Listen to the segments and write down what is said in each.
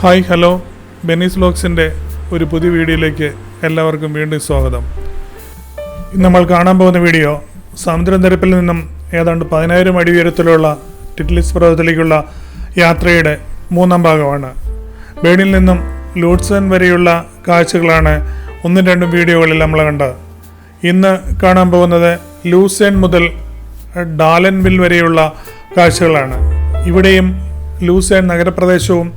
Hi hello ബെനീസ് വ്ലോഗ്സിൻ്റെ ഒരു പുതിയ വീഡിയോയിലേക്ക് എല്ലാവർക്കും വീണ്ടും സ്വാഗതം. ഇന്ന് നമ്മൾ കാണാൻ പോകുന്ന വീഡിയോ സമുദ്രനിരപ്പിൽ നിന്നും ഏതാണ്ട് 10,000 അടി ഉയരത്തിലുള്ള ടിറ്റ്ലിസ് പർവ്വതത്തിലേക്കുള്ള യാത്രയുടെ മൂന്നാം ഭാഗമാണ്. ബേണിൽ നിന്നും ലൂട്ട്സൺ വരെയുള്ള കാഴ്ചകളാണ് ഒന്നും രണ്ടും വീഡിയോകളിൽ നമ്മൾ കണ്ടത്. ഇന്ന് കാണാൻ പോകുന്നത് ലൂസേൺ മുതൽ ഡാലൻവിൽ വരെയുള്ള കാഴ്ചകളാണ്. ഇവിടെയും ലൂസേൺ നഗരപ്രദേശവും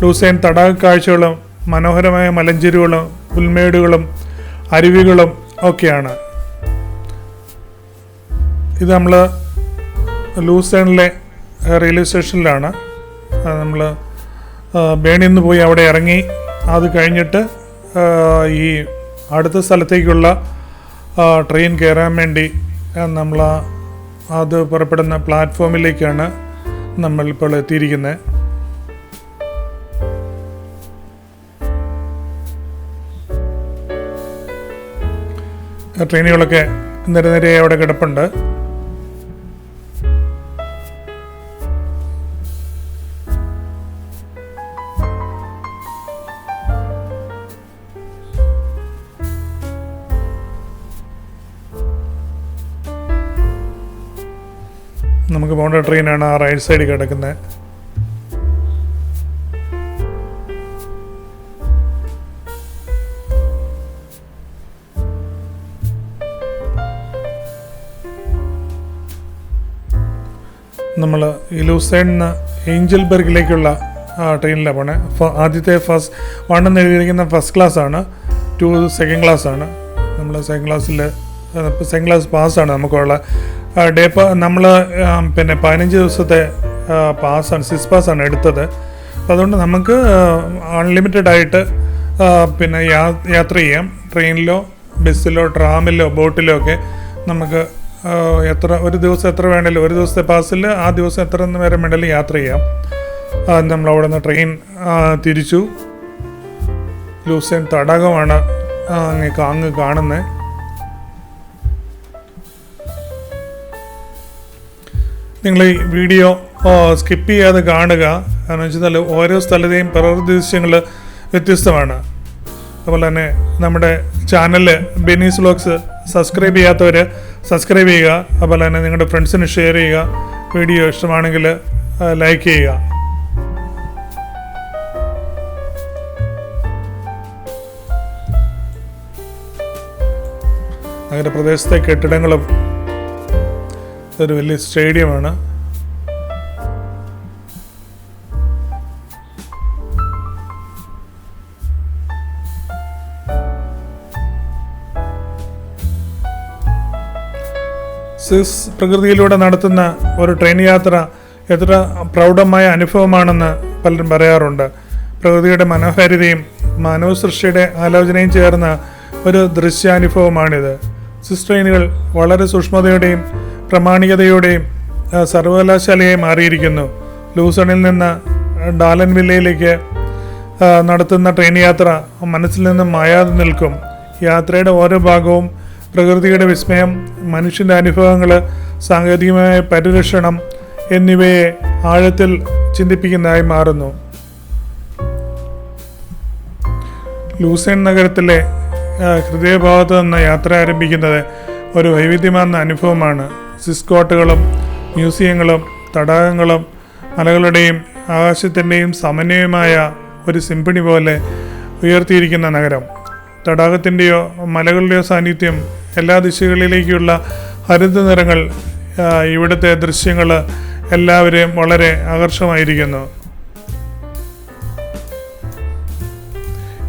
ലൂസേൺ തടാക കാഴ്ചകളും മനോഹരമായ മലഞ്ചെരുവുകളും പുൽമേടുകളും അരുവികളും ഒക്കെയാണ്. ഇത് നമ്മൾ ലൂസേണിലെ റെയിൽവേ സ്റ്റേഷനിലാണ്. നമ്മൾ ബേണിൽ നിന്ന് പോയി അവിടെ ഇറങ്ങി അത് കഴിഞ്ഞിട്ട് ഈ അടുത്ത സ്ഥലത്തേക്കുള്ള ട്രെയിൻ കയറാൻ വേണ്ടി നമ്മൾ അത് പുറപ്പെടുന്ന പ്ലാറ്റ്ഫോമിലേക്കാണ് നമ്മളിപ്പോൾ എത്തിയിരിക്കുന്നത്. ട്രെയിനുകളൊക്കെ നിരനിരയായി അവിടെ കിടപ്പുണ്ട്. നമുക്ക് പോകേണ്ട ട്രെയിനാണ് ആ റൈറ്റ് സൈഡിൽ കിടക്കുന്നത്. നമ്മൾ ഈ ലൂസേണിൽ നിന്ന് ഏഞ്ചൽബർഗിലേക്കുള്ള ട്രെയിനിലാണ് പോണേ. ആദ്യത്തെ ഫസ്റ്റ് 1 എന്ന് എഴുതിയിരിക്കുന്ന ഫസ്റ്റ് ക്ലാസ് ആണ്, 2 സെക്കൻഡ് ക്ലാസ് ആണ്. നമ്മൾ സെക്കൻഡ് ക്ലാസ് പാസ്സാണ് നമുക്കുള്ള ഡേ നമ്മൾ 15 ദിവസത്തെ പാസ്സാണ്, സിസ് പാസ്സാണ് എടുത്തത്. അതുകൊണ്ട് നമുക്ക് അൺലിമിറ്റഡ് ആയിട്ട് യാത്ര ചെയ്യാം. ട്രെയിനിലോ ബസ്സിലോ ട്രാമിലോ ബോട്ടിലോ ഒക്കെ നമുക്ക് ഒരു ദിവസം എത്ര വേണമെങ്കിലും, ഒരു ദിവസത്തെ പാസ്സിൽ ആ ദിവസം എത്ര നേരം വേണമെങ്കിലും യാത്ര ചെയ്യാം. നമ്മളവിടെ നിന്ന് ട്രെയിൻ തിരിച്ചു. ലൂസേൺ തടാകമാണ് അങ്ങ് കാണുന്നത്. നിങ്ങൾ ഈ വീഡിയോ സ്കിപ്പ് ചെയ്യാതെ കാണുക. കാരണം വെച്ചാൽ ഓരോ സ്ഥലത്തെയും പ്രകൃതി ദൃശ്യങ്ങൾ വ്യത്യസ്തമാണ്. അതുപോലെ തന്നെ നമ്മുടെ ചാനൽ ബെനീസ് വ്ലോഗ്സ് സബ്സ്ക്രൈബ് ചെയ്യാത്തവർ സബ്സ്ക്രൈബ് ചെയ്യുക. അതുപോലെ തന്നെ നിങ്ങളുടെ ഫ്രണ്ട്സിന് ഷെയർ ചെയ്യുക. വീഡിയോ ഇഷ്ടമാണെങ്കിൽ ലൈക്ക് ചെയ്യുക. നഗരപ്രദേശത്തെ കെട്ടിടങ്ങളും ഒരു വലിയ സ്റ്റേഡിയമാണ്. സ്വിസ് പ്രകൃതിയിലൂടെ നടത്തുന്ന ഒരു ട്രെയിൻ യാത്ര എത്ര പ്രൗഢമായ അനുഭവമാണെന്ന് പലരും പറയാറുണ്ട്. പ്രകൃതിയുടെ മനോഹാരിതയും മാനവ സൃഷ്ടിയുടെ ആലോചനയും ചേർന്ന ഒരു ദൃശ്യാനുഭവമാണിത്. സ്വിസ് ട്രെയിനുകൾ വളരെ സൂക്ഷ്മതയോടെയും പ്രാമാണികതയോടെയും സർവകലാശാലയായി മാറിയിരിക്കുന്നു. ലൂസണിൽ നിന്ന് ഡാലൻവില്ലയിലേക്ക് നടത്തുന്ന ട്രെയിൻ യാത്ര മനസ്സിൽ നിന്നും മായാതെ നിൽക്കും. യാത്രയുടെ ഓരോ ഭാഗവും പ്രകൃതിയുടെ വിസ്മയം, മനുഷ്യൻ്റെ അനുഭവങ്ങൾ, സാങ്കേതികമായ പരിരക്ഷണം എന്നിവയെ ആഴത്തിൽ ചിന്തിപ്പിക്കുന്നതായി മാറുന്നു. ലൂസേൺ നഗരത്തിലെ ഹൃദയഭാഗത്ത് നിന്ന് യാത്ര ആരംഭിക്കുന്നത് ഒരു വൈവിധ്യമാർന്ന അനുഭവമാണ്. സ്വിസ് കോട്ടകളും മ്യൂസിയങ്ങളും തടാകങ്ങളും മലകളുടെയും ആകാശത്തിൻ്റെയും സമന്വയമായ ഒരു സിംഫണി പോലെ ഉയർത്തിയിരിക്കുന്ന നഗരം. തടാകത്തിൻ്റെയോ മലകളുടെയോ സാന്നിധ്യം, എല്ലാ ദിശകളിലേക്കുള്ള ഹരിത നിറങ്ങൾ, ഇവിടുത്തെ ദൃശ്യങ്ങൾ എല്ലാവരെയും വളരെ ആകർഷകമായിരിക്കുന്നു.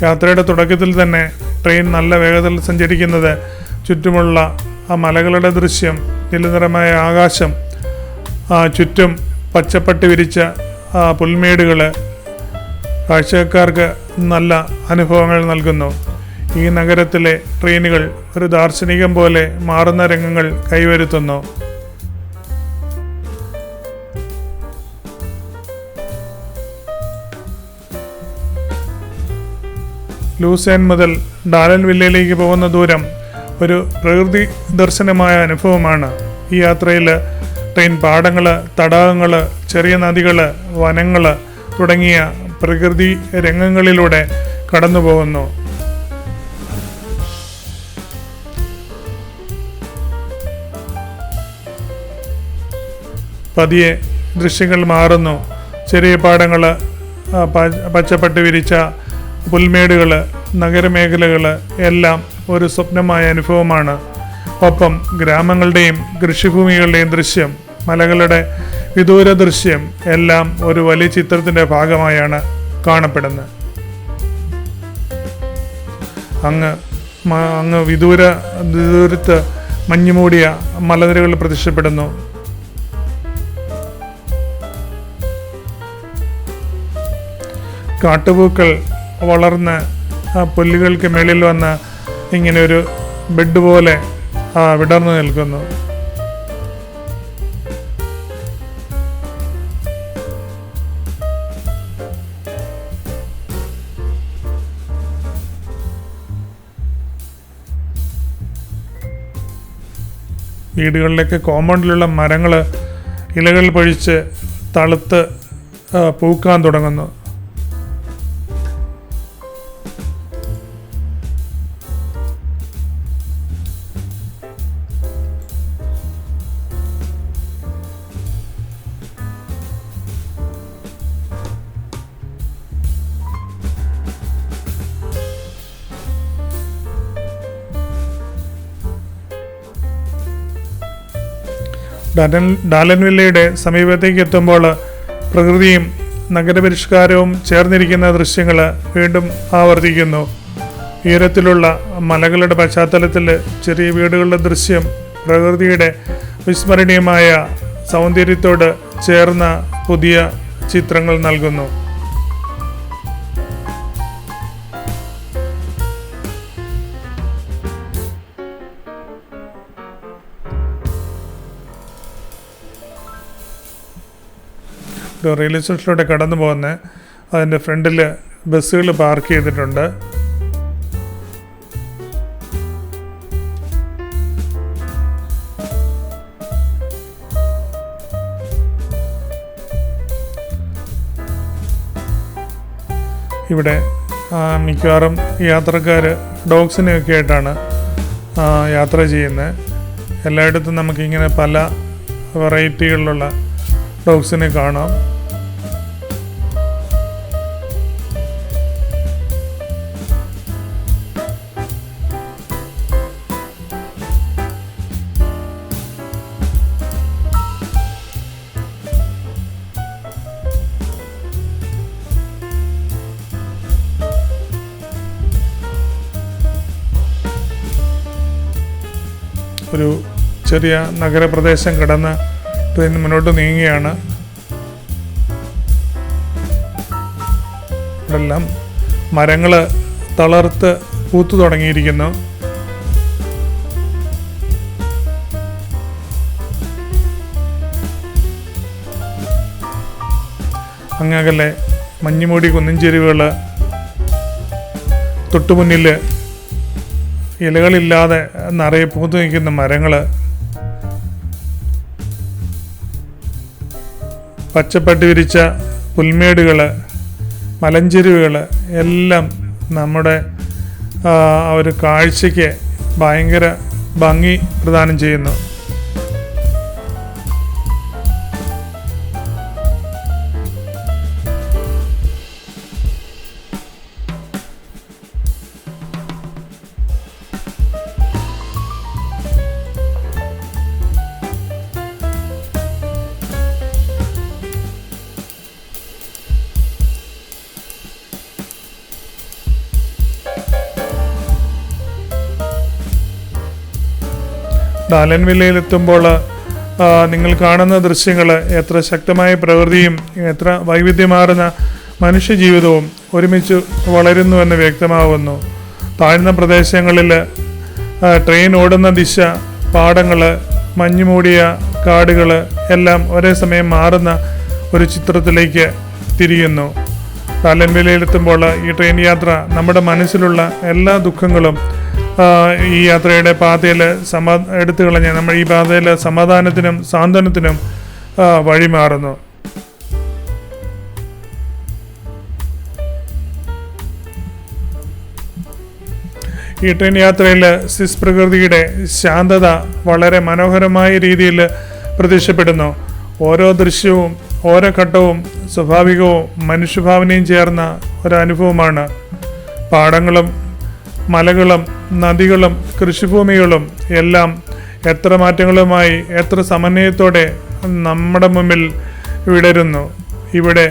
യാത്രയുടെ തുടക്കത്തിൽ തന്നെ ട്രെയിൻ നല്ല വേഗതയിൽ സഞ്ചരിക്കുന്നത് ചുറ്റുമുള്ള ആ മലകളുടെ ദൃശ്യം, നീലനിറമായ ആകാശം, ചുറ്റും പച്ചപ്പട്ട് വിരിച്ച പുൽമേടുകൾ കാഴ്ചക്കാർക്ക് നല്ല അനുഭവങ്ങൾ നൽകുന്നു. ഈ നഗരത്തിലെ ട്രെയിനുകൾ ഒരു ദാർശനികം പോലെ മാറുന്ന രംഗങ്ങൾ കൈവരുത്തുന്നു. ലൂസേൺ മുതൽ ഡാലൻവില്ലയിലേക്ക് പോകുന്ന ദൂരം ഒരു പ്രകൃതി ദർശനമായ അനുഭവമാണ്. ഈ യാത്രയിൽ ട്രെയിൻ പാടങ്ങൾ, തടാകങ്ങൾ, ചെറിയ നദികൾ, വനങ്ങൾ തുടങ്ങിയ പ്രകൃതി രംഗങ്ങളിലൂടെ കടന്നു പോകുന്നു. പതിയെ ദൃശ്യങ്ങൾ മാറുന്നു. ചെറിയ പാടങ്ങൾ, പച്ചപ്പട്ട് വിരിച്ച പുൽമേടുകൾ, നഗരമേഖലകൾ എല്ലാം ഒരു സ്വപ്നമായ അനുഭവമാണ്. ഒപ്പം ഗ്രാമങ്ങളുടെയും കൃഷിഭൂമികളുടെയും ദൃശ്യം, മലകളുടെ വിദൂര ദൃശ്യം എല്ലാം ഒരു വലിയ ചിത്രത്തിൻ്റെ ഭാഗമായാണ് കാണപ്പെടുന്നത്. അങ്ങ് വിദൂരത്ത് മഞ്ഞുമൂടിയ മലനിരകൾ പ്രത്യക്ഷപ്പെടുന്നു. കാട്ടുപൂക്കൾ വളർന്ന് പുല്ലുകൾക്ക് മേളിൽ വന്ന് ഇങ്ങനെ ഒരു ബെഡ് പോലെ വിടർന്നു നിൽക്കുന്നു. വീടുകളിലേക്ക് കോമ്പൗണ്ടിലുള്ള മരങ്ങൾ ഇലകൾ പൊഴിച്ച് തളുത്ത് പൂക്കാൻ തുടങ്ങുന്നു. ഡാലൻ വില്ലയുടെ സമീപത്തേക്ക് എത്തുമ്പോൾ പ്രകൃതിയും നഗരപരിഷ്കാരവും ചേർന്നിരിക്കുന്ന ദൃശ്യങ്ങൾ വീണ്ടും ആവർത്തിക്കുന്നു. ഉയരത്തിലുള്ള മലകളുടെ പശ്ചാത്തലത്തിൽ ചെറിയ വീടുകളുടെ ദൃശ്യം പ്രകൃതിയുടെ വിസ്മരണീയമായ സൗന്ദര്യത്തോട് ചേർന്ന പുതിയ ചിത്രങ്ങൾ നൽകുന്നു. റെയിൽവേ സ്റ്റേഷനിലൂടെ കടന്നു പോകുന്നത്, അതിൻ്റെ ഫ്രണ്ടിൽ ബസ്സുകൾ പാർക്ക് ചെയ്തിട്ടുണ്ട്. ഇവിടെ മിക്കവാറും യാത്രക്കാർ ഡോഗ്സിനെയൊക്കെ ആയിട്ടാണ് യാത്ര ചെയ്യുന്നത്. എല്ലായിടത്തും നമുക്കിങ്ങനെ പല വെറൈറ്റികളിലുള്ള ഡോഗ്സിനെ കാണാം. ഒരു ചെറിയ നഗരപ്രദേശം കടന്ന് ട്രെയിൻ മുന്നോട്ട് നീങ്ങുകയാണ്. ഇവിടെല്ലാം മരങ്ങൾ തളർത്ത് പൂത്തു തുടങ്ങിയിരിക്കുന്നു. അങ്ങകലെ മഞ്ഞുമൂടി കുന്നിൻചെരുവുകൾ, തൊട്ടുമുന്നിൽ ഇലകളില്ലാതെ നിറയെ പൂത്തു നിൽക്കുന്ന മരങ്ങൾ, പച്ചപ്പട്ട് വിരിച്ച പുൽമേടുകൾ, മലഞ്ചെരുവുകൾ എല്ലാം നമ്മുടെ ഒരു കാഴ്ചയ്ക്ക് ഭയങ്കര ഭംഗി പ്രദാനം ചെയ്യുന്നു. ഡാലൻ വില്ലയിലെത്തുമ്പോൾ നിങ്ങൾ കാണുന്ന ദൃശ്യങ്ങൾ എത്ര ശക്തമായ പ്രകൃതിയും എത്ര വൈവിധ്യമാർന്ന മനുഷ്യജീവിതവും ഒരുമിച്ച് വളരുന്നുവെന്ന് വ്യക്തമാകുന്നു. താഴ്ന്ന പ്രദേശങ്ങളിൽ ട്രെയിൻ ഓടുന്ന ദിശ, പാടങ്ങൾ, മഞ്ഞുമൂടിയ കാടുകൾ എല്ലാം ഒരേ സമയം മാറുന്ന ഒരു ചിത്രത്തിലേക്ക് തിരിയുന്നു. ഡാലൻ വില്ലയിലെത്തുമ്പോൾ ഈ ട്രെയിൻ യാത്ര നമ്മുടെ മനസ്സിലുള്ള എല്ലാ ദുഃഖങ്ങളും ഈ യാത്രയുടെ പാതയിൽ എടുത്തു കളഞ്ഞ് നമ്മൾ ഈ പാതയിൽ സമാധാനത്തിനും സാന്ത്വനത്തിനും വഴിമാറുന്നു. ഈ ട്രെയിൻ യാത്രയിൽ സ്വിസ് പ്രകൃതിയുടെ ശാന്തത വളരെ മനോഹരമായ രീതിയിൽ പ്രത്യക്ഷപ്പെടുന്നു. ഓരോ ദൃശ്യവും ഓരോ ഘട്ടവും സ്വാഭാവികവും മനുഷ്യഭാവനയും ചേർന്ന ഒരനുഭവമാണ്. പാടങ്ങളും മലകളും നദികളും കൃഷിഭൂമികളും എല്ലാം എത്ര മാറ്റങ്ങളുമായി എത്ര സമന്വയത്തോടെ നമ്മുടെ മുമ്പിൽ വിടരുന്നു. ഇവിടെ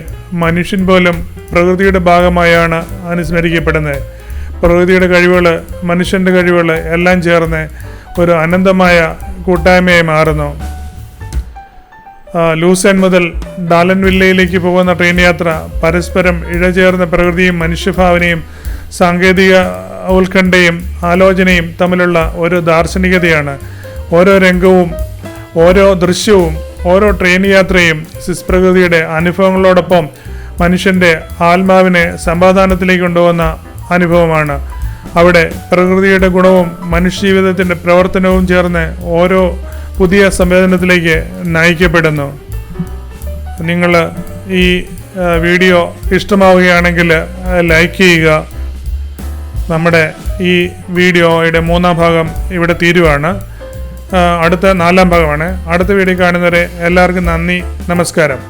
മനുഷ്യൻ പോലും പ്രകൃതിയുടെ ഭാഗമായാണ് അനുസ്മരിക്കപ്പെടുന്നത്. പ്രകൃതിയുടെ കഴിവുകൾ, മനുഷ്യൻ്റെ കഴിവുകൾ എല്ലാം ചേർന്ന് ഒരു അനന്തമായ കൂട്ടായ്മയായി മാറുന്നു. ലൂസേൺ മുതൽ ഡാലൻവില്ലയിലേക്ക് പോകുന്ന ട്രെയിൻ യാത്ര പരസ്പരം ഇഴചേർന്ന പ്രകൃതിയും മനുഷ്യഭാവനയും സാങ്കേതിക ഉത്കണ്ഠയും ആലോചനയും തമ്മിലുള്ള ഒരു ദാർശനികതയാണ്. ഓരോ രംഗവും ഓരോ ദൃശ്യവും ഓരോ ട്രെയിൻ യാത്രയും സ്വിസ് പ്രകൃതിയുടെ അനുഭവങ്ങളോടൊപ്പം മനുഷ്യൻ്റെ ആത്മാവിനെ സമാധാനത്തിലേക്ക് കൊണ്ടുപോകുന്ന അനുഭവമാണ്. അവിടെ പ്രകൃതിയുടെ ഗുണവും മനുഷ്യജീവിതത്തിൻ്റെ പ്രവർത്തനവും ചേർന്ന് ഓരോ പുതിയ സംവേദനത്തിലേക്ക് നയിക്കപ്പെടുന്നു. നിങ്ങൾ ഈ വീഡിയോ ഇഷ്ടമാവുകയാണെങ്കിൽ ലൈക്ക് ചെയ്യുക. നമ്മുടെ ഈ വീഡിയോയുടെ 3-ാം ഭാഗം ഇവിടെ തീരുവാണ്. അടുത്ത 4-ാം ഭാഗമാണ്. അടുത്ത വീഡിയോ കാണുന്നവരെ എല്ലാവർക്കും നന്ദി, നമസ്കാരം.